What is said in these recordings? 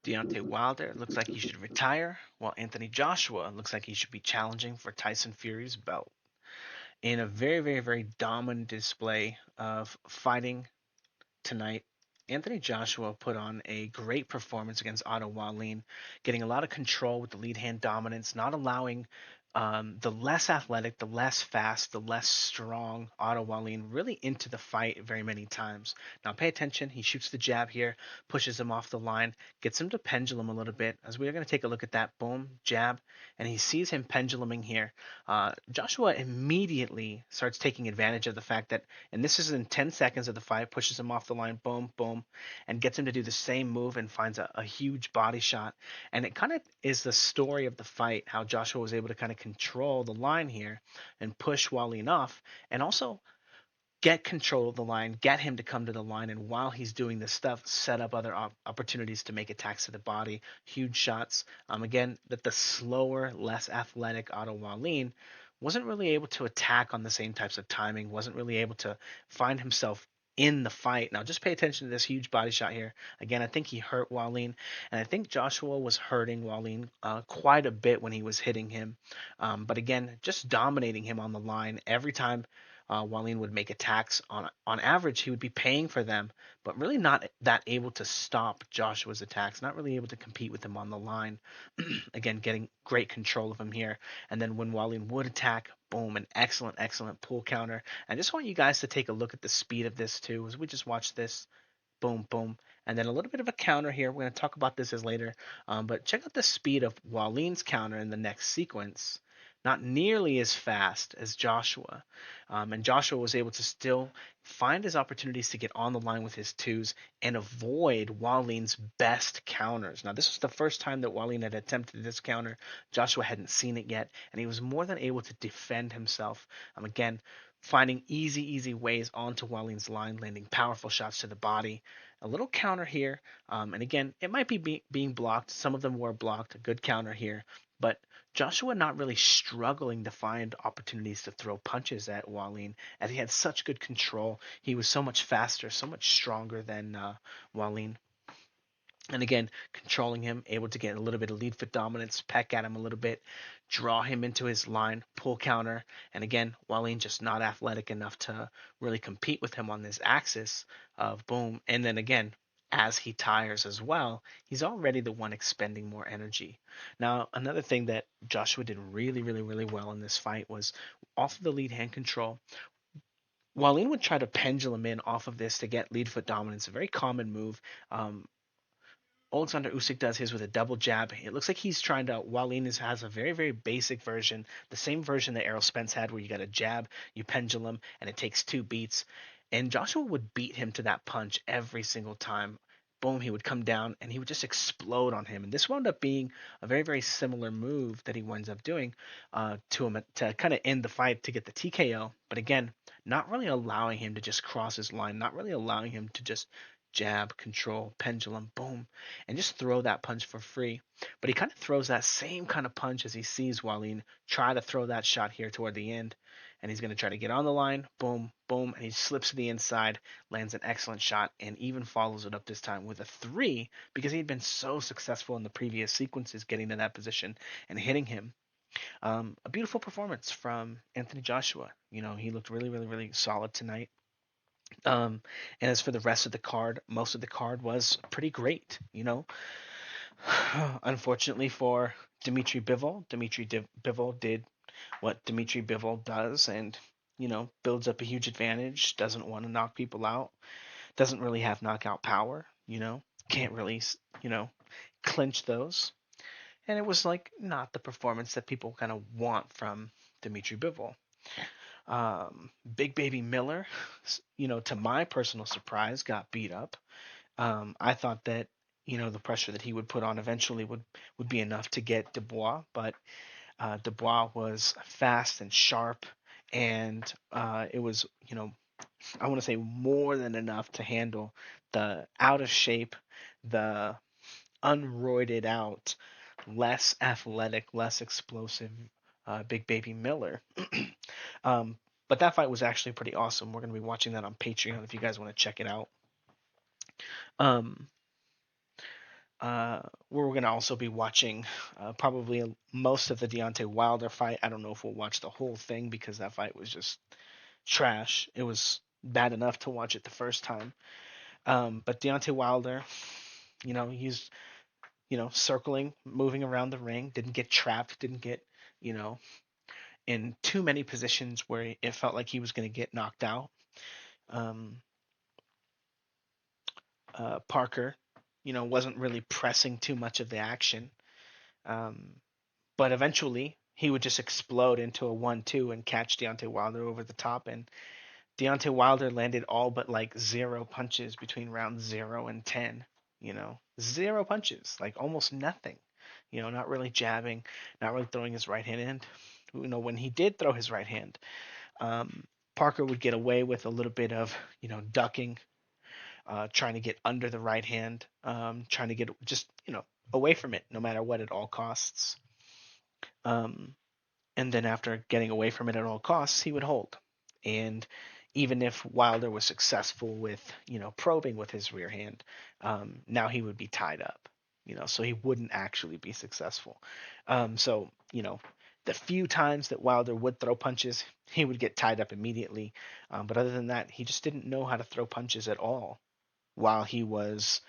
Deontay Wilder looks like he should retire, while Anthony Joshua looks like he should be challenging for Tyson Fury's belt. In a very, very, very dominant display of fighting tonight, Anthony Joshua put on a great performance against Otto Wallin, getting a lot of control with the lead hand dominance, not allowing the less athletic, the less fast, the less strong Otto Wallin really into the fight very many times. Now pay attention, he shoots the jab here, pushes him off the line, gets him to pendulum a little bit, as we are going to take a look at that. Boom, jab, and he sees him penduluming here. Joshua immediately starts taking advantage of the fact that, and this is in 10 seconds of the fight, pushes him off the line, boom, boom, and gets him to do the same move and finds a huge body shot. And it kind of is the story of the fight, how Joshua was able to kind of control the line here and push Wally enough, and also get control of the line, get him to come to the line, and while he's doing this stuff, set up other opportunities to make attacks to the body, huge shots. Again, that the slower, less athletic Otto Wallin wasn't really able to attack on the same types of timing, wasn't really able to find himself in the fight. Now, just pay attention to this huge body shot here. Again, I think he hurt Wallin, and I think Joshua was hurting Wallin quite a bit when he was hitting him. But again, just dominating him on the line every time Wallin would make attacks. On average, he would be paying for them, but really not that able to stop Joshua's attacks, not really able to compete with him on the line. Again, getting great control of him here. And then when Wallin would attack, boom, an excellent, excellent pull counter. I just want you guys to take a look at the speed of this too, as we just watch this. Boom, boom. And then a little bit of a counter here. We're going to talk about this as later. But check out the speed of Wallin's counter in the next sequence. Not nearly as fast as Joshua. And Joshua was able to still find his opportunities to get on the line with his twos and avoid Wallin's best counters. Now, this was the first time that Wallin had attempted this counter. Joshua hadn't seen it yet, and he was more than able to defend himself. Again, finding easy ways onto Wallin's line, landing powerful shots to the body. A little counter here, and again, it might be being blocked. Some of them were blocked. A good counter here, but Joshua not really struggling to find opportunities to throw punches at Wallin, as he had such good control. He was so much faster, so much stronger than Wallin. And again, controlling him, able to get a little bit of lead foot dominance, peck at him a little bit, draw him into his line, pull counter. And again, Wallin just not athletic enough to really compete with him on this axis of boom. And then again, as he tires as well, he's already the one expending more energy. Now, another thing that Joshua did really well in this fight was off of the lead hand control. Wallin would try to pendulum in off of this to get lead foot dominance, a very common move. Alexander Usyk does his with a double jab. It looks like he's trying to. Wallin has a very basic version, the same version that Errol Spence had, where you got a jab, you pendulum, and it takes two beats. And Joshua would beat him to that punch every single time. Boom, he would come down and he would just explode on him. And this wound up being a very similar move that he winds up doing to him to kind of end the fight to get the TKO. But again, not really allowing him to just cross his line, not really allowing him to just jab, control, pendulum, boom, and just throw that punch for free. But he kind of throws that same kind of punch as he sees Wallin try to throw that shot here toward the end. And he's going to try to get on the line, boom, boom, and he slips to the inside, lands an excellent shot, and even follows it up this time with a three because he'd been so successful in the previous sequences getting to that position and hitting him. A beautiful performance from Anthony Joshua. You know, he looked really solid tonight. And as for the rest of the card, most of the card was pretty great, you know. Unfortunately for Dmitry Bivol, Bivol did what Dmitry Bivol does and, you know, builds up a huge advantage, doesn't want to knock people out, doesn't really have knockout power, you know, can't really, you know, clinch those. And it was like not the performance that people kind of want from Dmitry Bivol. Big Baby Miller, you know, to my personal surprise, got beat up. I thought that, you know, the pressure that he would put on eventually would be enough to get Dubois, but Dubois was fast and sharp, and it was, you know, I want to say more than enough to handle the out of shape, the unroided out, less athletic, less explosive Big Baby Miller. um, but that fight was actually pretty awesome. We're going to be watching that on Patreon if you guys want to check it out. Um, we're going to also be watching probably most of the Deontay Wilder fight. I don't know if we'll watch the whole thing because that fight was just trash. It was bad enough to watch it the first time. But Deontay Wilder, he's circling, moving around the ring, didn't get trapped, didn't get you know in too many positions where it felt like he was going to get knocked out. Um, Parker, wasn't really pressing too much of the action. Um, but eventually, he would just explode into a 1-2 and catch Deontay Wilder over the top. And Deontay Wilder landed all but like zero punches between rounds 0 and 10. Zero punches, like almost nothing. Not really jabbing, not really throwing his right hand in. When he did throw his right hand, um, Parker would get away with a little bit of, ducking, trying to get under the right hand, trying to get just, away from it no matter what at all costs. Um, and then after getting away from it at all costs, he would hold. And even if Wilder was successful with, probing with his rear hand, now he would be tied up, so he wouldn't actually be successful. So, the few times that Wilder would throw punches, he would get tied up immediately. But other than that, he just didn't know how to throw punches at all while he was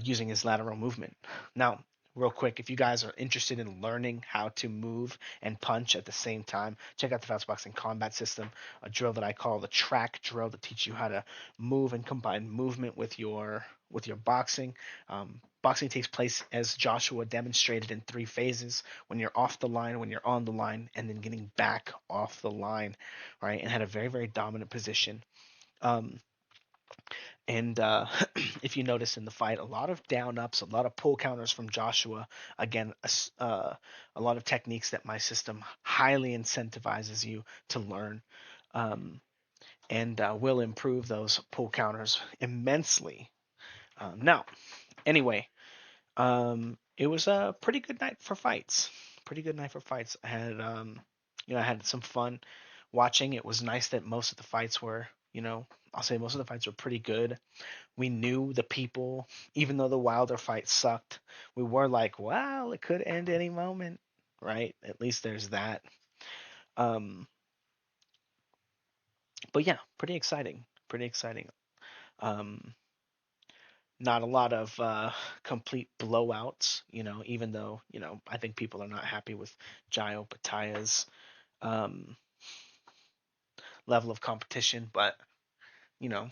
using his lateral movement. Now, real quick, if you guys are interested in learning how to move and punch at the same time, check out the Fouts Boxing Combat System, a drill that I call the track drill that teaches you how to move and combine movement with your boxing. Boxing takes place, as Joshua demonstrated, in 3 phases: when you're off the line, when you're on the line, and then getting back off the line, right? And had a very, very dominant position. Um, and if you notice in the fight, a lot of down ups, a lot of pull counters from Joshua. Again, a lot of techniques that my system highly incentivizes you to learn, um, and will improve those pull counters immensely. Now, anyway, it was a pretty good night for fights. Pretty good night for fights. I had some fun watching. It was nice that most of the fights were, I'll say most of the fights were pretty good. We knew the people, even though the Wilder fight sucked, we were like, wow, it could end any moment, right? At least there's that. Um, but yeah, pretty exciting. Pretty exciting. Um, Not a lot of complete blowouts, even though, I think people are not happy with Jaio Pataya's um, level of competition, but, you know,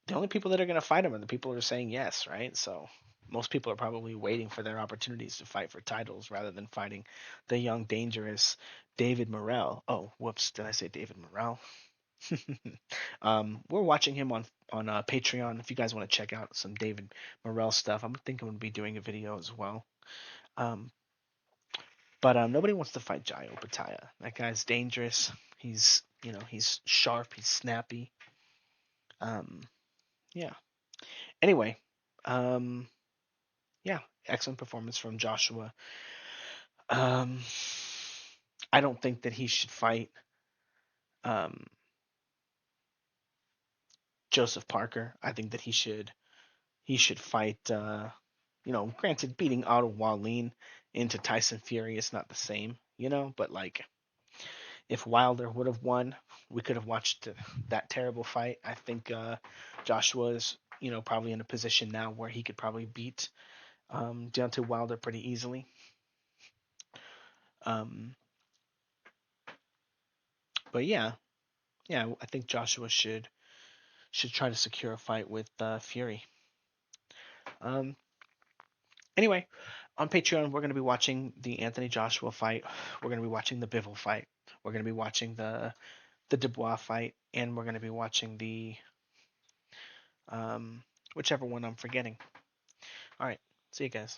the only people that are going to fight him are the people who are saying yes, right? So most people are probably waiting for their opportunities to fight for titles rather than fighting the young, dangerous David Morrell. Oh, whoops, did I say David Morrell? We're watching him on Patreon. If you guys want to check out some David Morrell stuff, I'm thinking I'm gonna be doing a video as well. Um, but nobody wants to fight Jaio Pataya. That guy's dangerous. He's sharp. He's snappy. Um, yeah. Anyway, um, yeah, excellent performance from Joshua. Um, I don't think that he should fight um, Joseph Parker. I think that he should fight. Granted, beating Otto Wallin into Tyson Fury is not the same, but like if Wilder would have won, we could have watched that terrible fight. I think Joshua is, probably in a position now where he could probably beat Deontay Wilder pretty easily. Um, but yeah, I think Joshua should try to secure a fight with Fury. Um, anyway, on Patreon, we're going to be watching the Anthony Joshua fight. We're going to be watching the Bivol fight. We're going to be watching the Dubois fight, and we're going to be watching the whichever one I'm forgetting. All right, see you guys.